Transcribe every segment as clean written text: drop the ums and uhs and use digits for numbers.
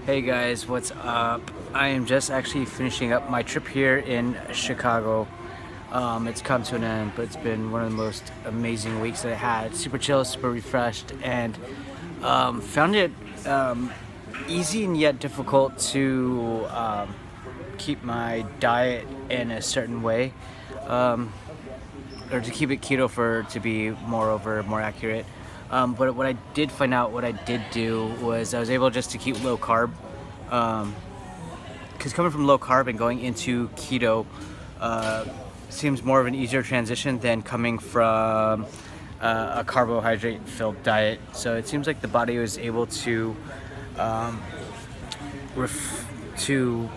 Hey guys, what's up? I am just actually finishing up my trip here in Chicago. It's come to an end, but it's been one of the most amazing weeks that I had. Super chill, super refreshed, and found it easy and yet difficult to keep my diet in a certain way, or to keep it keto to be more accurate. But what I did find out, what I did do was I was able just to keep low carb. Because coming from low carb and going into keto seems more of an easier transition than coming from a carbohydrate filled diet. So it seems like the body was able to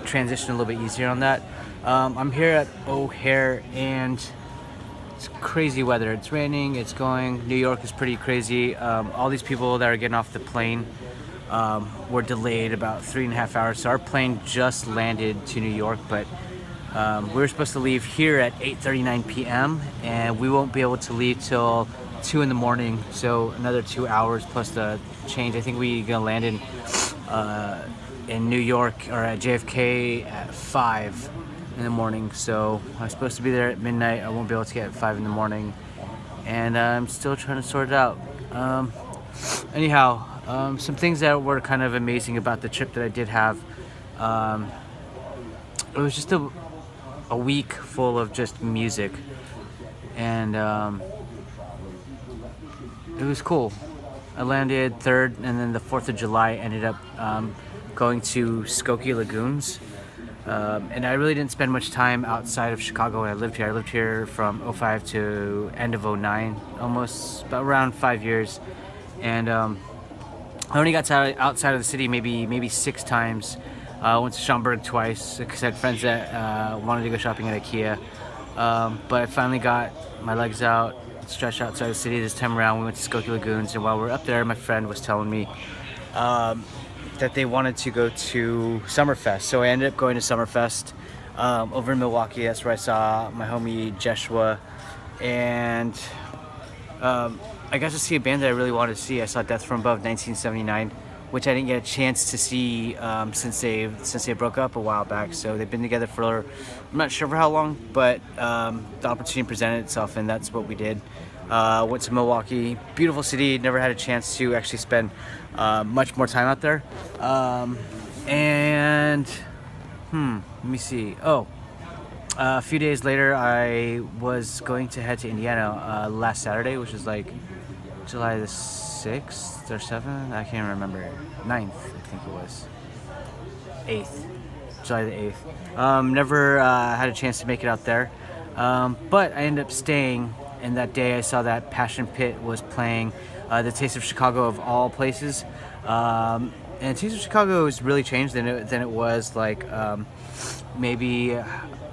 transition a little bit easier on that. I'm here at OHare and it's crazy weather. It's raining, it's going. New York is pretty crazy. All these people that are getting off the plane were delayed about 3.5 hours. So our plane just landed to New York, but we were supposed to leave here at 8:39 p.m. and we won't be able to leave till 2 in the morning. So another 2 hours plus the change. I think we're gonna land in New York or at JFK at 5 in the morning. So I'm supposed to be there at midnight. I won't be able to get at 5 in the morning, and I'm still trying to sort it out. Anyhow, some things that were kind of amazing about the trip that I did have. It was just a week full of just music, and it was cool. I landed 3rd, and then the 4th of July ended up going to Skokie Lagoons. And I really didn't spend much time outside of Chicago when I lived here. I lived here from 2005 to end of 2009, almost about around 5 years. And I only got outside of the city maybe 6 times. I went to Schaumburg twice because I had friends that wanted to go shopping at IKEA. But I finally got my legs out, stretched outside the city. This time around we went to Skokie Lagoons, and while we were up there, my friend was telling me that they wanted to go to Summerfest. So I ended up going to Summerfest over in Milwaukee. That's where I saw my homie Jeshua, and I got to see a band that I really wanted to see. I saw Death from Above 1979, which I didn't get a chance to see since they broke up a while back. So they've been together for, I'm not sure for how long, but the opportunity presented itself, and that's what we did. Went to Milwaukee, beautiful city. Never had a chance to actually spend much more time out there. Let me see. A few days later, I was going to head to Indiana last Saturday, which is like July the 6th or 7th. I can't remember. 9th, I think it was. 8th. July the 8th. Never had a chance to make it out there. But I ended up staying. And that day I saw that Passion Pit was playing the Taste of Chicago of all places. And Taste of Chicago has really changed than it was like maybe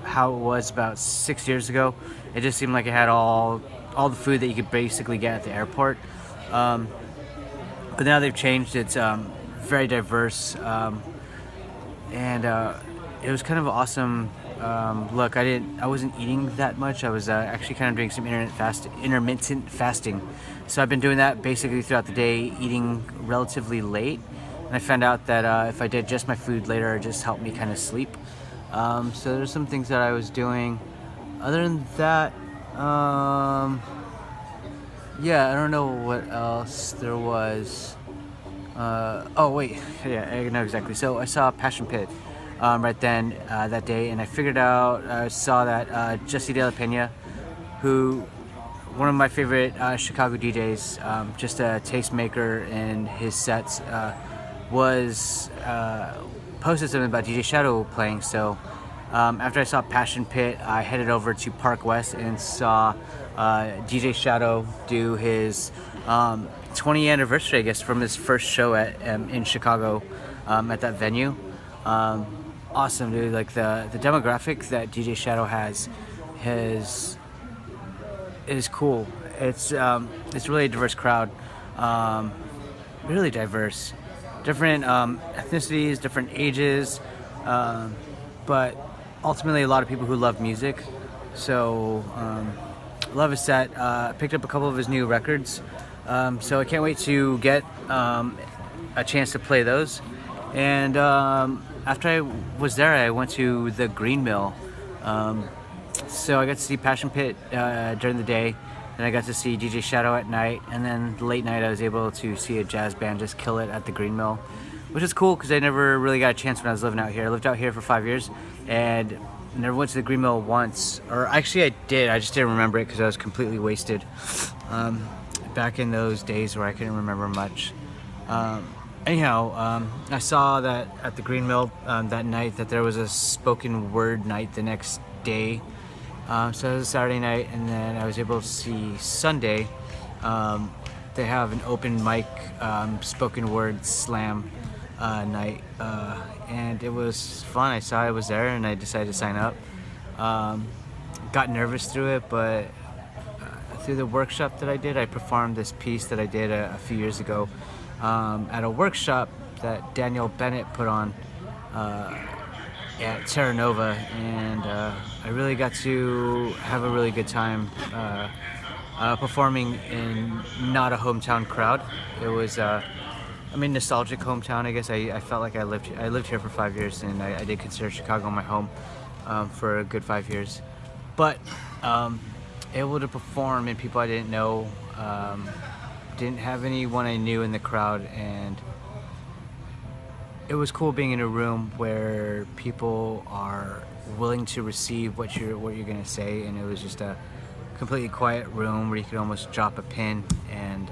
how it was about 6 years ago. It just seemed like it had all the food that you could basically get at the airport. But now they've changed. It's very diverse. And it was kind of awesome. Look, I wasn't eating that much. I was actually kind of doing some intermittent fasting. So I've been doing that basically throughout the day, eating relatively late. And I found out that if I did just my food later, it just helped me kind of sleep. So there's some things that I was doing. Other than that, yeah, I don't know what else there was. Yeah, I know exactly. So I saw Passion Pit right then that day, and I saw that Jesse De La Pena, who one of my favorite Chicago DJs, just a tastemaker in his sets, was posted something about DJ Shadow playing. So after I saw Passion Pit, I headed over to Park West and saw DJ Shadow do his 20th anniversary, I guess, from his first show in Chicago at that venue. Awesome, dude. Like the demographic that DJ Shadow has is cool. It's really a diverse crowd, really diverse, different ethnicities, different ages, but ultimately a lot of people who love music. So love his set. Picked up a couple of his new records, so I can't wait to get a chance to play those. And after I was there, I went to the Green Mill. So I got to see Passion Pit during the day, and I got to see DJ Shadow at night, and then late night I was able to see a jazz band just kill it at the Green Mill, which is cool because I never really got a chance when I was living out here. I lived out here for 5 years and never went to the Green Mill once. Or actually I did, I just didn't remember it because I was completely wasted back in those days where I couldn't remember much. Anyhow, I saw that at the Green Mill that night that there was a spoken word night the next day. So it was a Saturday night, and then I was able to see Sunday. They have an open mic spoken word slam night, and it was fun. I saw I was there, and I decided to sign up. Got nervous through it, but through the workshop that I did, I performed this piece that I did a few years ago at a workshop that Daniel Bennett put on at Terranova, and I really got to have a really good time performing in not a hometown crowd. It was nostalgic hometown, I guess. I felt like I lived here for 5 years, and I did consider Chicago my home for a good 5 years. But able to perform in people I didn't know, didn't have anyone I knew in the crowd, and it was cool being in a room where people are willing to receive what you're gonna say, and it was just a completely quiet room where you could almost drop a pin, and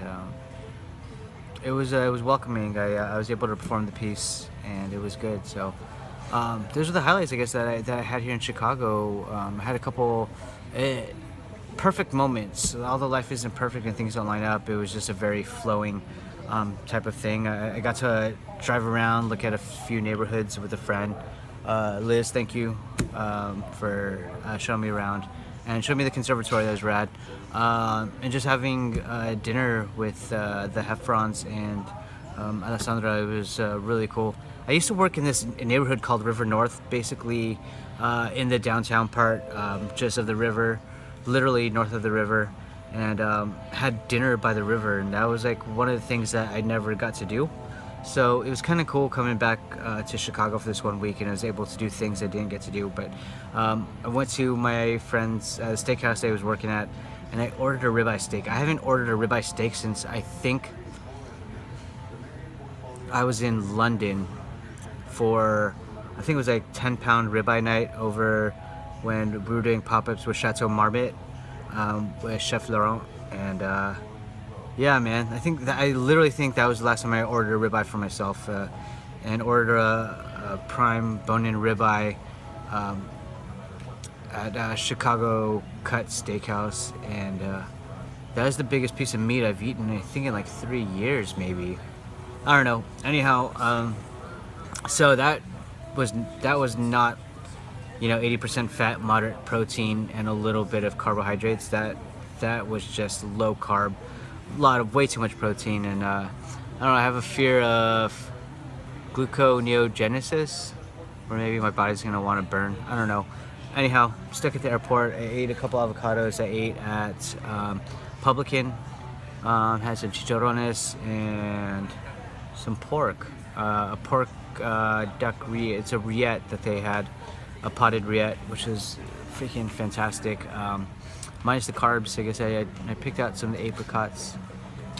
it was welcoming. I was able to perform the piece, and it was good. So those are the highlights, I guess, that I had here in Chicago. I had a couple perfect moments. Although life isn't perfect and things don't line up, it was just a very flowing type of thing. I got to drive around, look at a few neighborhoods with a friend. Liz, thank you for showing me around and showing me the conservatory. That was rad. And just having dinner with the Heffrons and Alessandra, it was really cool. I used to work in this neighborhood called River North, basically in the downtown part, just of the river, literally north of the river, and had dinner by the river, and that was like one of the things that I never got to do. So it was kind of cool coming back to Chicago for this 1 week, and I was able to do things I didn't get to do. But I went to my friend's steakhouse I was working at, and I ordered a ribeye steak. I haven't ordered a ribeye steak since I think I was in London for, I think it was like 10-pound ribeye night over when we were doing pop-ups with Chateau Marmot with Chef Laurent, and yeah, man, I literally think that was the last time I ordered a ribeye for myself, and ordered a prime bone-in ribeye at Chicago Cut Steakhouse, and that was the biggest piece of meat I've eaten, I think, in like 3 years, maybe. I don't know. Anyhow, so that was not, 80% fat, moderate protein, and a little bit of carbohydrates. That was just low carb, way too much protein, and I don't know. I have a fear of gluconeogenesis, or maybe my body's gonna want to burn. I don't know. Anyhow, stuck at the airport. I ate a couple avocados. I ate at Publican. Had some chicharrones and some pork. A pork duck rillette. It's a rillette that they had, a potted rillette, which is freaking fantastic. Minus the carbs, I guess. I picked out some of the apricots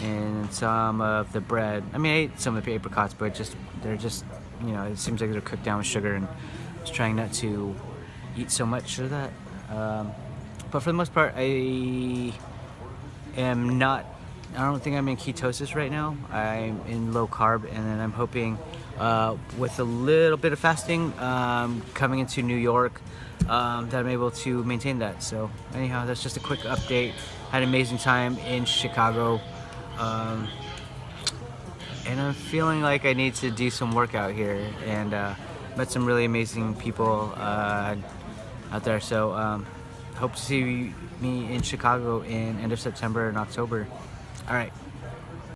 and some of the bread. I ate some of the apricots, but they're just, it seems like they're cooked down with sugar, and I was trying not to eat so much of that. But for the most part, I don't think I'm in ketosis right now. I'm in low carb, and then I'm hoping with a little bit of fasting coming into New York that I'm able to maintain that. So anyhow, that's just a quick update. Had an amazing time in Chicago, and I'm feeling like I need to do some workout here, and met some really amazing people out there. So hope to see me in Chicago in end of September and October. All right.